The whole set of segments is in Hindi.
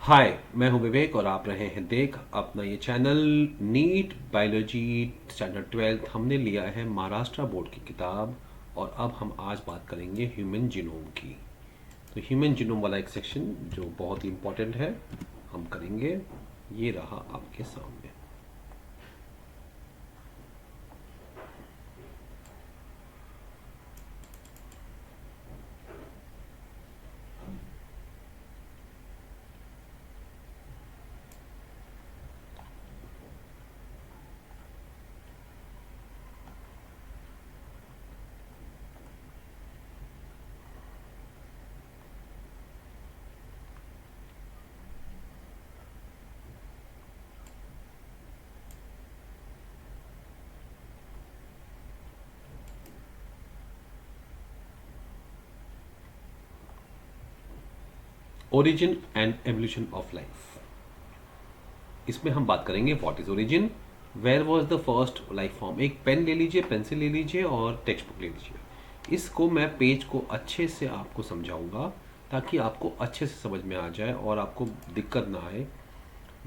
हाय, मैं हूं विवेक और आप रहे हैं देख अपना ये चैनल। नीट बायोलॉजी स्टैंडर्ड 12 हमने लिया है महाराष्ट्र बोर्ड की किताब और अब हम आज बात करेंगे ह्यूमन जीनोम की। तो ह्यूमन जीनोम वाला एक सेक्शन जो बहुत ही इम्पोर्टेंट है हम करेंगे। ये रहा आपके सामने। Origin and evolution of life, इसमें हम बात करेंगे what is origin, where was the first life form. एक पेन ले लीजिए, पेंसिल ले लीजिए और टेक्स्ट बुक ले लीजिए। इसको मैं पेज को अच्छे से आपको समझाऊंगा ताकि आपको अच्छे से समझ में आ जाए और आपको दिक्कत ना आए।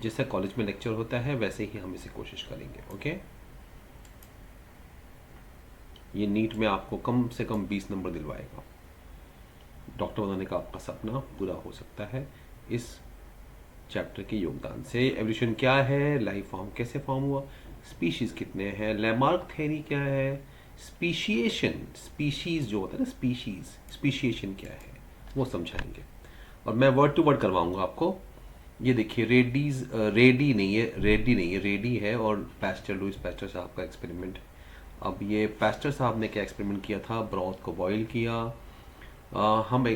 जैसे कॉलेज में लेक्चर होता है वैसे ही हम इसे कोशिश करेंगे। ओके, ये नीट में आपको कम से कम 20 नंबर दिलवाएगा। डॉक्टर बनाने का आपका सपना पूरा हो सकता है इस चैप्टर के योगदान से। एवोल्यूशन क्या है, लाइफ फॉर्म कैसे फॉर्म हुआ, स्पीशीज कितने हैं, लैमार्क थ्योरी क्या है, स्पीशिएशन, स्पीशीज जो होता है ना, स्पीशिएशन क्या है वो समझाएंगे। और मैं वर्ड टू वर्ड करवाऊंगा आपको। ये देखिए, रेडी नहीं है, रेडी है और पैस्टर, लुइस पैस्टर साहब का एक्सपेरिमेंट। अब ये पैस्टर साहब ने क्या एक्सपेरिमेंट किया था, ब्रॉथ को बॉईल किया। हम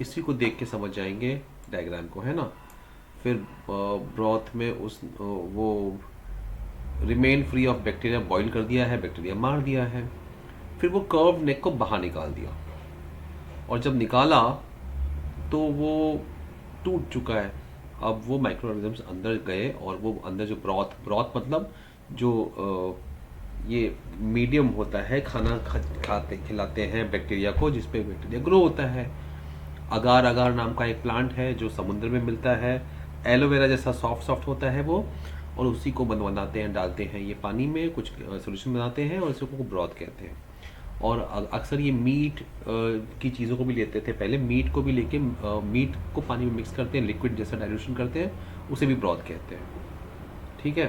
इसी को देख के समझ जाएंगे डायग्राम को, है ना। फिर ब्रॉथ में वो remain free of bacteria boil कर दिया है, बैक्टीरिया मार दिया है। फिर वो कर्व नेक को बाहर निकाल दिया और जब निकाला तो वो टूट चुका है। अब वो माइक्रो ऑर्गेनिजम्स अंदर गए और वो अंदर जो ब्रॉथ मतलब जो ये मीडियम होता है, खाना खाते खिलाते हैं बैक्टीरिया को, जिस पे बैक्टीरिया ग्रो होता है। अगार अगार नाम का एक प्लांट है जो समुद्र में मिलता है, एलोवेरा जैसा सॉफ्ट सॉफ्ट होता है वो, और उसी को बनाते हैं, डालते हैं ये पानी में, कुछ सोल्यूशन बनाते हैं और इसी को ब्रॉथ कहते हैं। और अक्सर ये मीट की चीज़ों को भी लेते थे पहले, मीट को भी लेके मीट को पानी में मिक्स करते हैं, लिक्विड जैसा डाइल्यूशन करते हैं, उसे भी ब्रॉथ कहते हैं। ठीक है,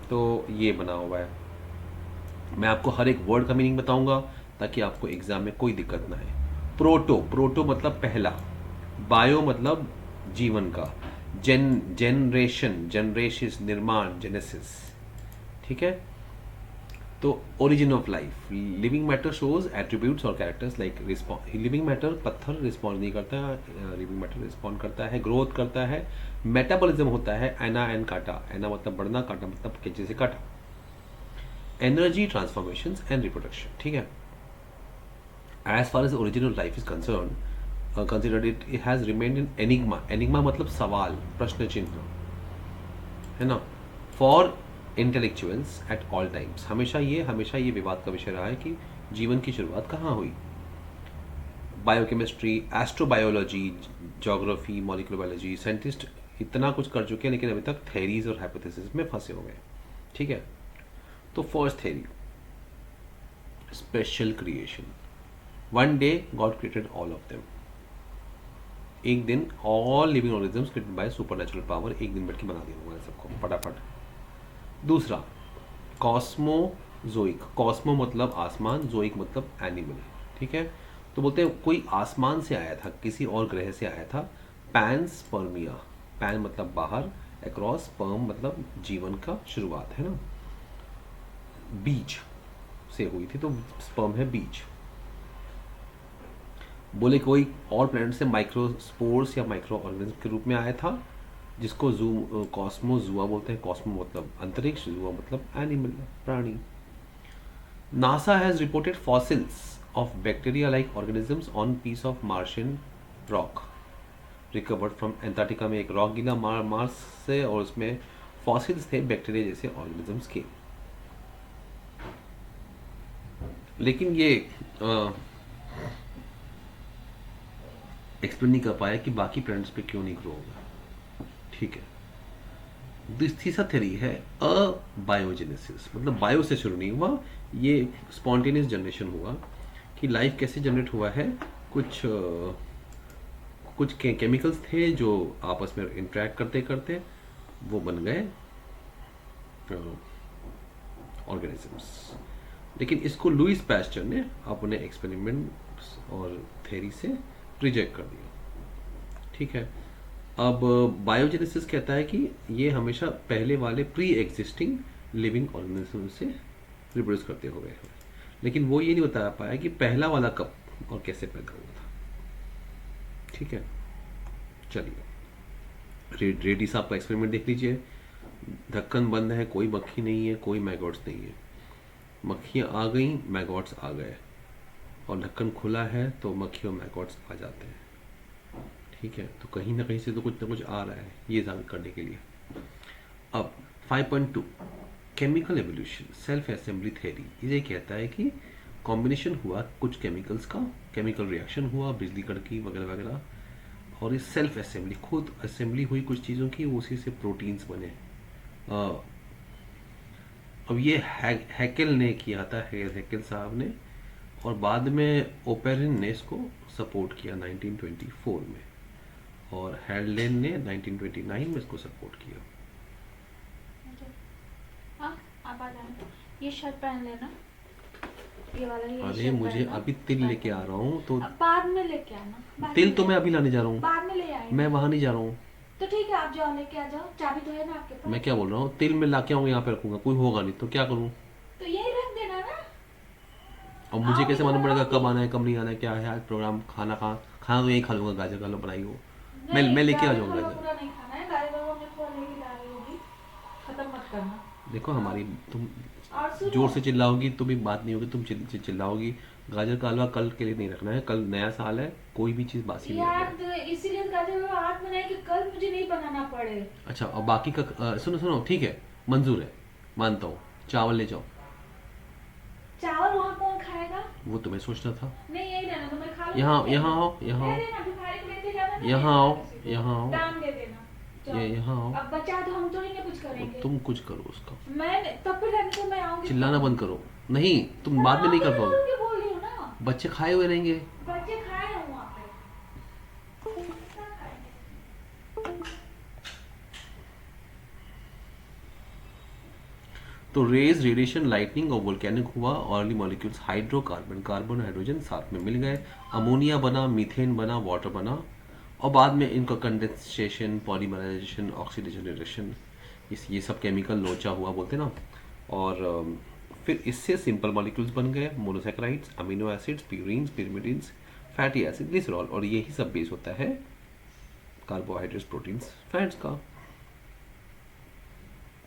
तो ये बना हुआ है। मैं आपको हर एक वर्ड का मीनिंग बताऊंगा ताकि आपको एग्जाम में कोई दिक्कत ना आए। प्रोटो मतलब पहला, बायो मतलब जीवन का, जनरेशन निर्माण, जेनेसिस। ठीक है, तो origin of life, living matter shows attributes और characters like respond. Living matter पत्थर रिस्पॉन्ड नहीं करता है, लिविंग मैटर रिस्पॉन्ड करता है, ग्रोथ करता है, मेटाबॉलिज्म होता है, एना एंड काटा, एना मतलब बढ़ना, काटा मतलब कैंची से काटा, एनर्जी, ट्रांसफॉर्मेशन एंड रिप्रोडक्शन। ठीक है, as far as original life is concern considered it has remained in enigma. Enigma मतलब सवाल, प्रश्न चिन्ह, है ना। For intellectuals at all times, हमेशा ये विवाद का विषय रहा है कि जीवन की शुरुआत कहाँ हुई। Biochemistry, astrobiology, geography, molecular biology, scientist इतना कुछ कर चुके हैं लेकिन अभी तक थेरीज और हाइपोथेसिस में फंसे हो गए। ठीक है, तो first theory, special creation. One day God created all of them. एक दिन all living organisms created by super natural power, एक दिन बैठ के बना दिया हुआ है सबको फटाफट। दूसरा, कॉस्मोजोइक, कॉस्मो मतलब आसमान, जोइक मतलब एनिमल। ठीक है, तो बोलते हैं कोई आसमान से आया था, किसी और ग्रह से आया था। पैनस्पर्मिया, पैन मतलब बाहर, अक्रॉस, स्पर्म मतलब जीवन का शुरुआत, है ना, बीज से हुई थी, तो स्पर्म है बीज। बोले कोई और प्लैनेट से माइक्रोस्पोर्स या माइक्रो ऑर्गेनिज्म के रूप में आया था, जिसको कॉस्मोजुआ बोलते हैं। कॉस्मो मतलब अंतरिक्ष, जुआ मतलब एनिमल, प्राणी। NASA has reported fossils of bacteria like organisms on piece of Martian rock recovered from Antarctica में एक रॉक गिला मार्स से और उसमें फॉसिल्स थे बैक्टीरिया जैसे ऑर्गेनिजम्स के। लेकिन ये एक्सप्लेन नहीं कर पाया कि बाकी प्लैनेट्स पे क्यों नहीं ग्रो होगा। ठीक है। तीसरा थ्योरी है बायोजेनेसिस, मतलब बायो से शुरू नहीं हुआ, ये स्पॉन्टेनियस जनरेशन हुआ। कि लाइफ कैसे जनरेट हुआ है, कुछ कुछ केमिकल्स थे जो आपस में इंटरेक्ट करते करते वो बन गए ऑर्गेनिजम्स। लेकिन इसको लुइस पैस्चर ने अपने एक्सपेरिमेंट्स और थ्योरी से रिजेक्ट कर दिया। ठीक है। अब बायोजेनेसिस कहता है कि ये हमेशा पहले वाले प्री एग्जिस्टिंग लिविंग ऑर्गेनिज्म से रिप्रोड्यूस करते हुए हैं, लेकिन वो ये नहीं बता पाया कि पहला वाला कब और कैसे पैदा हुआ था। ठीक है, चलिए रेड्डी साहब का एक्सपेरिमेंट देख लीजिए। ढक्कन बंद है, कोई मक्खी नहीं है, कोई मैगॉट्स नहीं है। मक्खियाँ आ गई, मैगॉट्स आ गए, और ढक्कन खुला है तो मक्खी और मैगॉट्स आ जाते हैं। ठीक है, तो कहीं ना कहीं से तो कुछ ना कुछ आ रहा है, ये साबित करने के लिए। अब 5.2 chemical evolution self assembly theory, ये कहता है कि कॉम्बिनेशन हुआ कुछ केमिकल्स का, केमिकल रिएक्शन हुआ, बिजली कड़की वगैरह वगैरह, और इस सेल्फ असेंबली, खुद असेंबली हुई कुछ चीज़ों की, उसी से प्रोटीन्स बने। अब ये हैकेल ने किया था, हैकेल साहब ने, और बाद में ओपेरिन ने इसको सपोर्ट किया 1924 में, और हेल्डेन ने 1929 में इसको सपोर्ट किया। हाँ, आप आ जाना, ये शर्ट पहन लेना, ये वाला ये अरे शर्ट मुझे पहनना। अभी तिल लेके आ रहा हूँ, तो अब बाद में लेके आना, बाद तिल में तो ले- मैं अभी लाने जा रहा हूँ, बाद में ले आएंगे। मैं वहां नहीं जा रहा हूँ। तो ठीक है, आप जाओ लेके आ जाओ, चाबी तो है ना आपके पास। मैं क्या बोल रहा हूँ, तिल में लाके आऊँ, यहाँ पे रखूंगा, कोई होगा नहीं तो क्या करूँ। तो यही रख देना ना। अब मुझे आओगे कैसे तो मालूम पड़ेगा बनाओगे। कब आना है कब नहीं आना है, क्या है आज प्रोग्राम, खाना खाना तो यही खा लूंगा, गाजर का हलवा बनाई हो, नहीं, मैं लेके आ गाजर जाऊंगा हलवा गाजर। पूरा नहीं खाना है, गाजर हलवा में थोड़ा लेके ला रही होगी, खत्म मत करना। देखो हमारी, तुम और सुनो, जोर से चिल्लाओगी तो भी बात नहीं होगी, तुम चिल्लाओगी। गाजर का हलवा कल के लिए नहीं रखना है, कल नया साल है, कोई भी चीज़ बासी नहीं यार रखना है। तो इसीलिए गाजर हलवा आज बनाए कि कल मुझे नहीं बनाना पड़े। अच्छा, और बाकी का सुनो सुनो, ठीक है, मंजूर है, मानता हूँ, चावल ले जाओ। चावल वहाँ कौन खाएगा? वो तुम्हें सोचना था। नहीं, यही रहना, तो मैं खा लूंगी। यहाँ यहाँ आओ, यहाँ दे आओ, देना, भिखारी को लेते जाना ना, यहाँ दे आओ, देना किसी को। यहाँ आओ, दान दे देना। जाओ। यहाँ आओ, अब बचा तो हम तो नहीं कुछ करेंगे। तुम कुछ करो उसका। मैं तब फिर रहने को मैं आऊंगी। चिल्लाना बंद करो, नहीं तुम बाद में नहीं कर पाओगे, मैं बोल रही हूँ ना, बच्चे खाए हुए रहेंगे। बच्चे खाए हैं वहाँ पे। क्या खाएंगे? तो रेज, रेडिएशन, लाइटनिंग और वोल्केनिक हुआ, early molecules hydrocarbon, carbon hydrogen साथ में मिल गए, अमोनिया बना, मीथेन बना, वाटर बना, और बाद में इनका कंडेंसेशन, पॉलीमराइजेशन, ऑक्सीडेशन, रिडक्शन, ये सब केमिकल लोचा हुआ बोलते ना। और फिर इससे सिंपल मॉलिक्यूल्स बन गए, monosaccharides, amino acids, purines, pyrimidines, fatty acid, glycerol, और यही सब बेस होता है कार्बोहाइड्रेट्स, प्रोटीन्स, फैट्स का।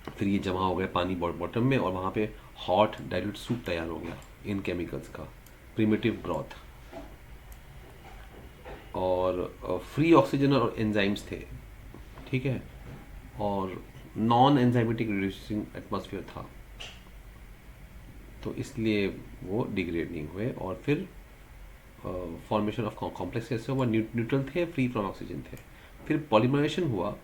फिर ये जमा हो गया पानी बॉटम में, और वहाँ पे हॉट डाइल्यूट सूप तैयार हो गया इन केमिकल्स का, प्रिमिटिव ब्रॉथ। और फ्री ऑक्सीजन और एंजाइम्स थे, ठीक है, और नॉन एंजाइमेटिक रिड्यूसिंग एटमॉस्फेयर था, तो इसलिए वो डिग्रेड नहीं हुए। और फिर फॉर्मेशन ऑफ कॉम्प्लेक्स कैसे हुआ, न्यूट्रल थे, फ्री फ्रॉम ऑक्सीजन थे। फिर पॉलीमराइजेशन हुआ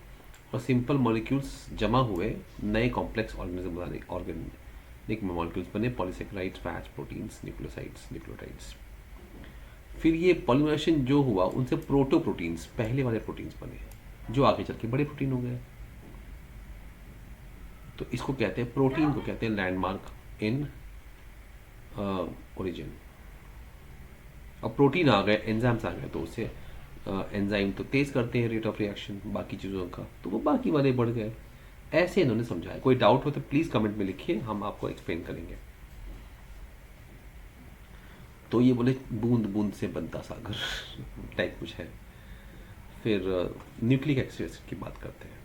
और सिंपल मॉलिक्यूल्स जमा हुए, नए कॉम्प्लेक्स ऑर्गेनिज्म बनाने, ऑर्गेनिक मॉलिक्यूल्स बने, polysaccharides, fats, proteins, nucleosides, nucleotides. फिर ये पॉलीमराइजेशन जो हुआ, उनसे प्रोटोप्रोटीन्स, पहले वाले प्रोटीन्स बने, जो आगे चल के बड़े प्रोटीन हो गए। तो इसको कहते हैं, प्रोटीन को कहते हैं लैंडमार्क इन ओरिजिन। अब प्रोटीन आ गए, एंजाइम्स आ गए, तो उससे एंजाइम तो तेज करते हैं रेट ऑफ रिएक्शन बाकी चीज़ों का, तो वो बाकी वाले बढ़ गए। ऐसे इन्होंने समझाया। कोई डाउट हो तो प्लीज़ कमेंट में लिखिए, हम आपको एक्सप्लेन करेंगे। तो ये बोले बूंद बूंद से बनता सागर टाइप कुछ है। फिर न्यूक्लिक एसिड की बात करते हैं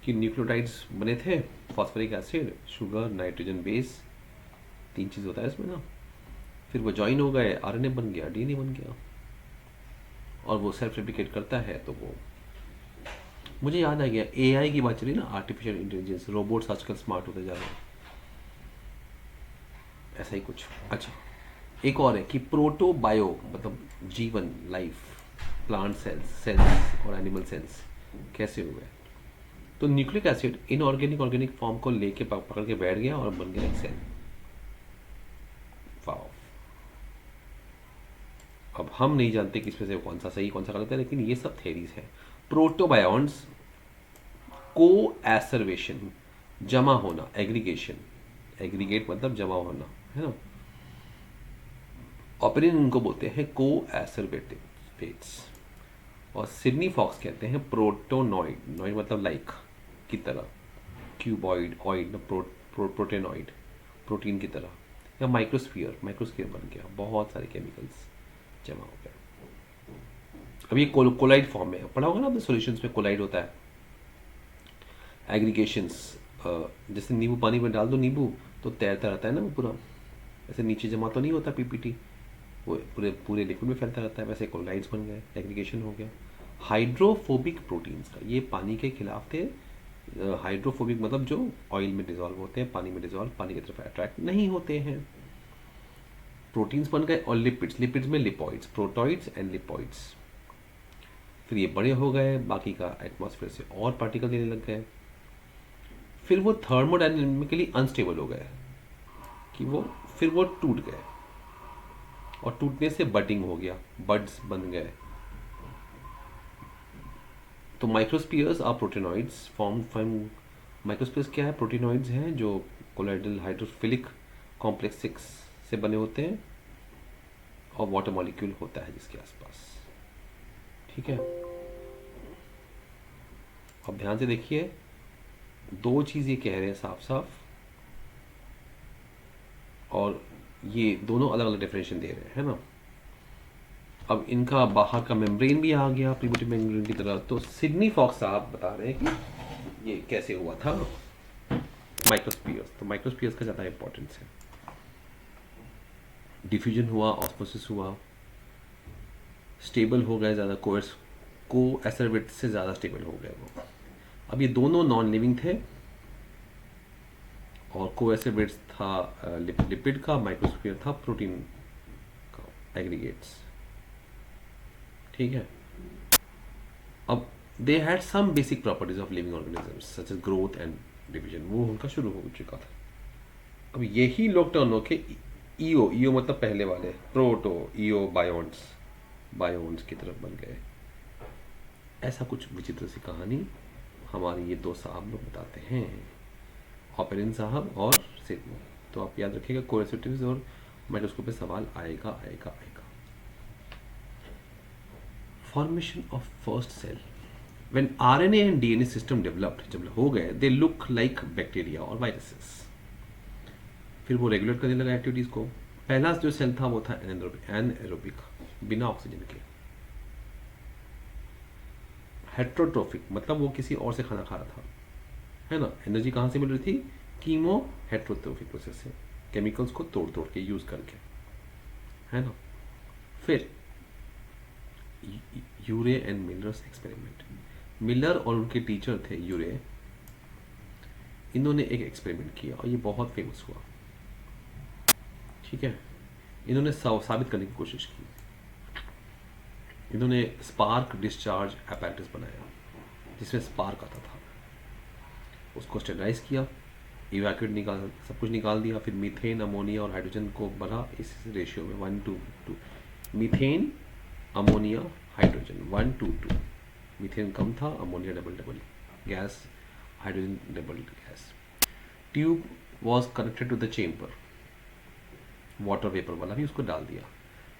कि न्यूक्लियोटाइड्स बने थे, phosphoric acid, sugar, nitrogen base, 3 चीज़ होता है इसमें ना। फिर वो ज्वाइन हो गए, आरएनए बन गया, डीएनए बन गया, और वो सेल्फ रेप्लिकेट करता है। तो वो मुझे याद आ गया, एआई की बात चली ना, आर्टिफिशियल इंटेलिजेंस, रोबोट्स आजकल स्मार्ट होते जा रहे हैं, ऐसा ही कुछ। अच्छा, एक और है कि प्रोटोबायो मतलब जीवन, लाइफ, प्लांट सेल्स और एनिमल सेल्स कैसे हुए। तो nucleic acid inorganic organic form को लेके पकड़ के बैठ गया और बन गया एक सेल। वाओ। अब हम नहीं जानते कि इसमें से कौन सा सही कौन सा गलत है, लेकिन ये सब थेरीज है। प्रोटोबायोन्ट्स को एसर्वेशन, जमा होना, एग्रीगेशन, एग्रीगेट मतलब जमा होना, है ना। ऑपरिन इनको बोलते हैं को एसर्वेटेट्स, और सिडनी फॉक्स कहते हैं प्रोटोनॉइड, नॉइड मतलब लाइक की तरह, क्यूबॉइड, ऑइड प्रोटेनॉइड, प्रोटीन की तरह, या माइक्रोस्फीयर, माइक्रोस्फीयर बन गया, बहुत सारे केमिकल्स जमा हो गया। अब ये कोलाइड फॉर्म में पढ़ा होगा ना आपने, सॉल्यूशंस में कोलाइड होता है, एग्रीगेशंस, जैसे नींबू पानी में डाल दो नींबू तो तैरता रहता है ना वो पूरा, ऐसे नीचे जमा तो नहीं होता पीपीटी, वो पूरे पूरे लिक्विड में फैलता रहता है, वैसे कोलाइड्स बन गए, एग्रीगेशन हो गया। हाइड्रोफोबिक प्रोटीन्स का, ये पानी के खिलाफ थे। हाइड्रोफोबिक मतलब जो ऑयल में डिजॉल्व होते हैं, पानी में डिजॉल्व, पानी की तरफ अट्रैक्ट नहीं होते हैं। प्रोटीन्स बन गए, और लिपिड्स, लिपिड्स में लिपॉइड्स, प्रोटॉइड्स एंड लिपॉइड्स। फिर ये बड़े हो गए, बाकी का एटमॉस्फेयर से और पार्टिकल देने लग गए। फिर वो थर्मोडायनेमिकली अनस्टेबल हो गए कि फिर वो टूट गए, और टूटने से बडिंग हो गया, बड्स बन गए। तो माइक्रोस्फीयर्स आर प्रोटीनॉइड्स फॉर्म माइक्रोस्फीयर्स क्या है? प्रोटीनॉइड्स हैं जो कोलाइडल हाइड्रोफिलिक कॉम्प्लेक्स 6 से बने होते हैं, और वाटर मॉलिक्यूल होता है जिसके आसपास। ठीक है, अब ध्यान से देखिए, दो चीज़ ये कह रहे हैं साफ साफ, और ये दोनों अलग अलग डेफिनेशन दे रहे हैं, है ना। अब इनका बाहर का मेम्ब्रेन भी आ गया प्रीमोटिव मेम्ब्रेन की तरह। तो सिडनी फॉक्स साहब बता रहे हैं कि ये कैसे हुआ था माइक्रोस्फीयर्स। तो माइक्रोस्फीयर्स का ज़्यादा इंपॉर्टेंस है। डिफ्यूजन हुआ, ऑस्मोसिस हुआ, स्टेबल हो गए ज़्यादा, को एसर्वेट से ज़्यादा स्टेबल हो गए वो। अब ये दोनों नॉन लिविंग थे, और को एसर्वेट्स था लिपिड का, माइक्रोस्फीयर था प्रोटीन का, एग्रीगेट्स। ठीक है, अब they had some basic properties of living organisms such as growth and division, वो उनका शुरू हो चुका था। अब यही लोग टर्न होके ईओ मतलब पहले वाले, प्रोटो ईओ बायोन्स की तरफ बन गए। ऐसा कुछ विचित्र सी कहानी हमारे ये दो साहब लोग बताते हैं, ऑपेरिन साहब और सिडनी। तो आप याद रखिएगा, कोरेसिटिव्स और माइक्रोस्कोप पे सवाल आएगा आएगा आएगा। Formation of first cell, when RNA and DNA system developed, जब हो गए, दे लुक लाइक बैक्टीरिया और वायरसेस। फिर वो रेगुलेट करने लगा एक्टिविटीज को। पहला जो सेल था वो था एनएरोबिक, बिना ऑक्सीजन के। हेट्रोट्रोफिक मतलब वो किसी और से खाना खा रहा था, है ना। एनर्जी कहाँ से मिल रही थी? कीमो हेट्रोट्रोफिक प्रोसेस से, केमिकल्स को तोड़ तोड़ के यूज करके, है ना। फिर यूरे एंड मिलर्स एक्सपेरिमेंट, मिलर और उनके टीचर थे यूरे, इन्होंने एक एक्सपेरिमेंट किया और ये बहुत फेमस हुआ। ठीक है, इन्होंने साबित करने की कोशिश की। इन्होंने स्पार्क डिस्चार्ज अपैरेटस बनाया जिसमें स्पार्क आता था, उसको स्टेरलाइज किया, इवैक्यूएट निकाल, सब कुछ निकाल दिया। फिर मीथेन, अमोनिया और हाइड्रोजन को भरा इस रेशियो में 1:2। Methane, ammonia, hydrogen 1:2। मीथेन कम था, ammonia double gas, hydrogen double gas. Tube was connected to the chamber, water vapour वाला भी उसको डाल दिया।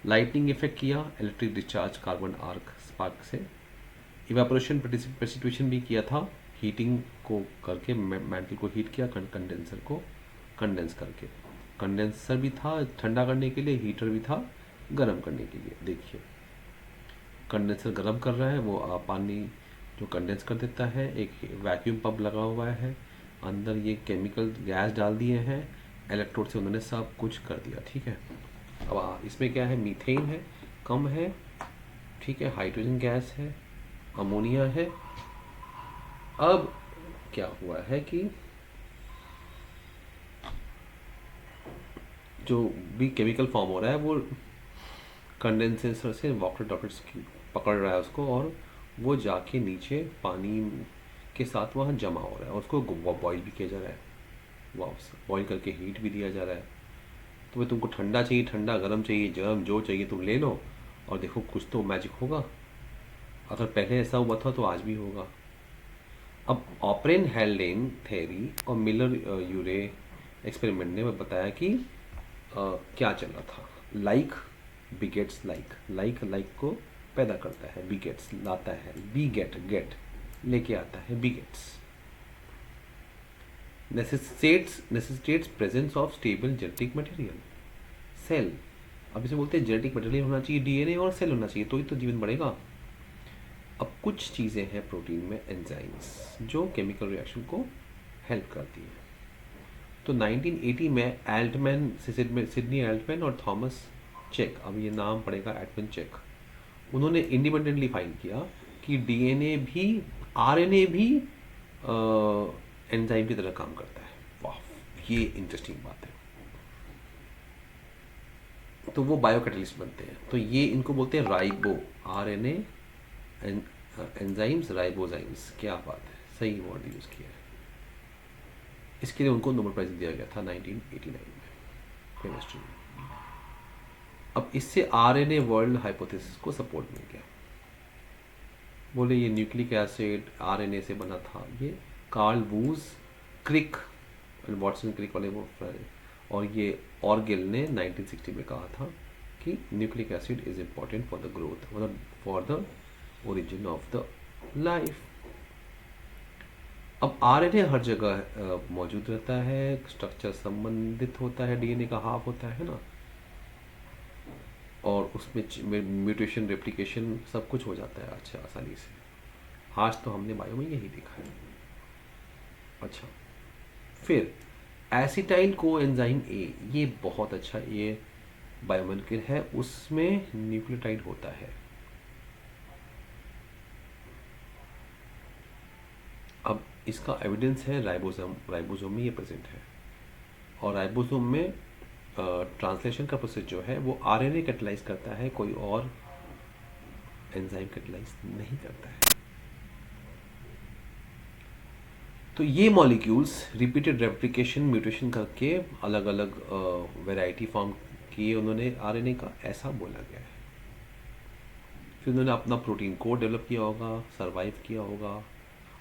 लाइटनिंग इफेक्ट किया, electric discharge carbon arc spark से। इवेपोरेशन प्रेसिपिटेशन भी किया था, हीटिंग को करके मैंटल को हीट किया, कंडेंसर को कंडेंस करके। कंडेंसर भी था ठंडा करने के लिए, हीटर भी था गर्म करने के लिए। देखिए, कंडेंसर गर्म कर रहा है, वो पानी जो कंडेंस कर देता है। एक वैक्यूम पंप लगा हुआ है, अंदर ये केमिकल गैस डाल दिए हैं, इलेक्ट्रोड से उन्होंने सब कुछ कर दिया। ठीक है, अब इसमें क्या है? मीथेन है, कम है, ठीक है, हाइड्रोजन गैस है, अमोनिया है। अब क्या हुआ है कि जो भी केमिकल फॉर्म हो रहा है वो कंडेंसर से वाटर ड्रॉप्लेट्स पकड़ रहा है उसको, और वो जाके नीचे पानी के साथ वहाँ जमा हो रहा है और उसको बॉईल भी किया जा रहा है, वापस बॉईल करके हीट भी दिया जा रहा है। तो भाई तुमको ठंडा चाहिए ठंडा, गर्म चाहिए गर्म, जो चाहिए तुम ले लो और देखो कुछ तो मैजिक होगा। अगर पहले ऐसा हुआ था तो आज भी होगा। अब ऑपरेन हेल्डेन थ्योरी और मिलर यूरे एक्सपेरिमेंट ने बताया कि क्या चल रहा था। Like begets like, like like को पैदा करता है, बिगेट्स लाता है, बी गेट गेट लेके आता है, begets necessitates presence of stable genetic material cell. अब इसे बोलते हैं जेनेटिक मटेरियल होना चाहिए, डीएनए और सेल होना चाहिए, तो ही तो जीवन बढ़ेगा। अब कुछ चीज़ें हैं प्रोटीन में, एंजाइम्स, जो केमिकल रिएक्शन को हेल्प करती है। तो 1980 में एल्टमैन, सिडनी एल्टमैन और थॉमस चेक, अब ये नाम पड़ेगा एल्टमैन चेक, उन्होंने इंडिपेंडेंटली फाइल किया कि डीएनए भी, आरएनए भी एंजाइम की तरह काम करता है। वाह, ये इंटरेस्टिंग बात है। तो वो बायोकैटलिस्ट बनते हैं। तो ये इनको बोलते हैं राइबो, आरएनए एंजाइम्स, राइबोजाइम्स। क्या बात है, सही वर्ड यूज़ किया है। इसके लिए उनको नोबेल प्राइज दिया गया था 1989 में केमिस्ट्री में। अब इससे आरएनए वर्ल्ड हाइपोथेसिस को सपोर्ट मिल गया। बोले ये न्यूक्लिक एसिड आरएनए से बना था। ये कार्ल वूज, क्रिक, वॉटसन क्रिक वाले वो, और ये ऑर्गेल ने 1960 में कहा था कि nucleic acid is important for the growth, मतलब for the origin of the life. अब आरएनए हर जगह मौजूद रहता है, स्ट्रक्चर संबंधित होता है, डीएनए का हाफ होता है ना, और उसमें म्यूटेशन, रेप्लिकेशन सब कुछ हो जाता है अच्छा आसानी से। आज तो हमने बायो में यही देखा है। अच्छा, फिर एसिटाइल को एंजाइम ए, ये बहुत अच्छा, ये बायोमोलिक्यूल है, उसमें न्यूक्लियोटाइड होता है। अब इसका एविडेंस है राइबोसोम में ये प्रेजेंट है, और राइबोसोम में ट्रांसलेशन का प्रोसेस जो है वो आरएनए कैटलाइज करता है, कोई और एंजाइम कैटलाइज नहीं करता है। तो ये मॉलिक्यूल्स रिपीटेड रेप्लिकेशन, म्यूटेशन करके अलग अलग वैरायटी फॉर्म किए उन्होंने आरएनए का, ऐसा बोला गया है। फिर उन्होंने अपना प्रोटीन कोड डेवलप किया होगा, सरवाइव किया होगा,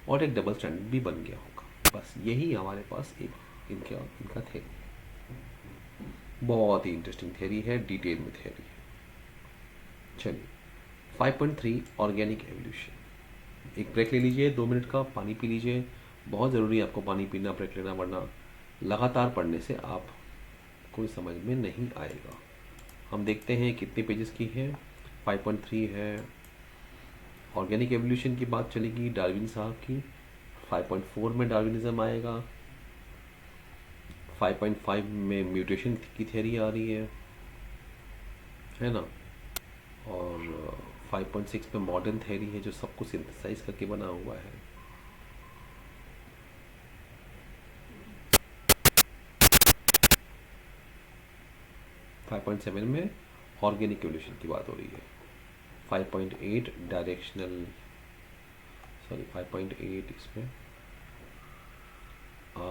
और एक डबल स्टैंडर्ड भी बन गया होगा। बस यही हमारे पास एक इनका थ्योरी है। बहुत ही इंटरेस्टिंग थ्योरी है, डिटेल में थ्योरी है। चलिए 5.3 ऑर्गेनिक एवोल्यूशन। एक ब्रेक ले लीजिए, 2 मिनट का, पानी पी लीजिए। बहुत ज़रूरी है आपको पानी पीना, ब्रेक लेना, वरना लगातार पढ़ने से आप कोई समझ में नहीं आएगा। हम देखते हैं कितने पेजेस की है। 5.3 है, ऑर्गेनिक एवोल्यूशन की बात चलेगी, डार्विन साहब की। 5.4 में डार्विनिज्म आएगा। 5.5 में म्यूटेशन की थ्योरी आ रही है ना, और 5.6 में मॉडर्न थ्योरी है जो सब कुछ सिंथेसाइज करके बना हुआ है। .7 में ऑर्गेनिक एवोल्यूशन की बात हो रही है। 5.8 डायरेक्शनल, 5.8 इसमें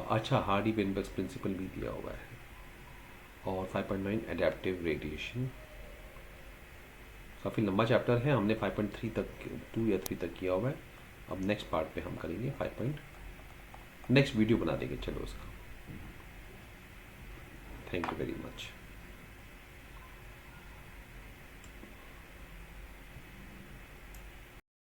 अच्छा हार्डी वेनबर्ग्स प्रिंसिपल भी दिया हुआ है। और 5.9 एडेप्टिव रेडिएशन। काफ़ी लंबा चैप्टर है, हमने 5.3 तक, 2 या 3 तक किया हुआ है। अब नेक्स्ट पार्ट पे हम करेंगे 5. नेक्स्ट वीडियो बना देंगे, चलो उसका। Thank you very much.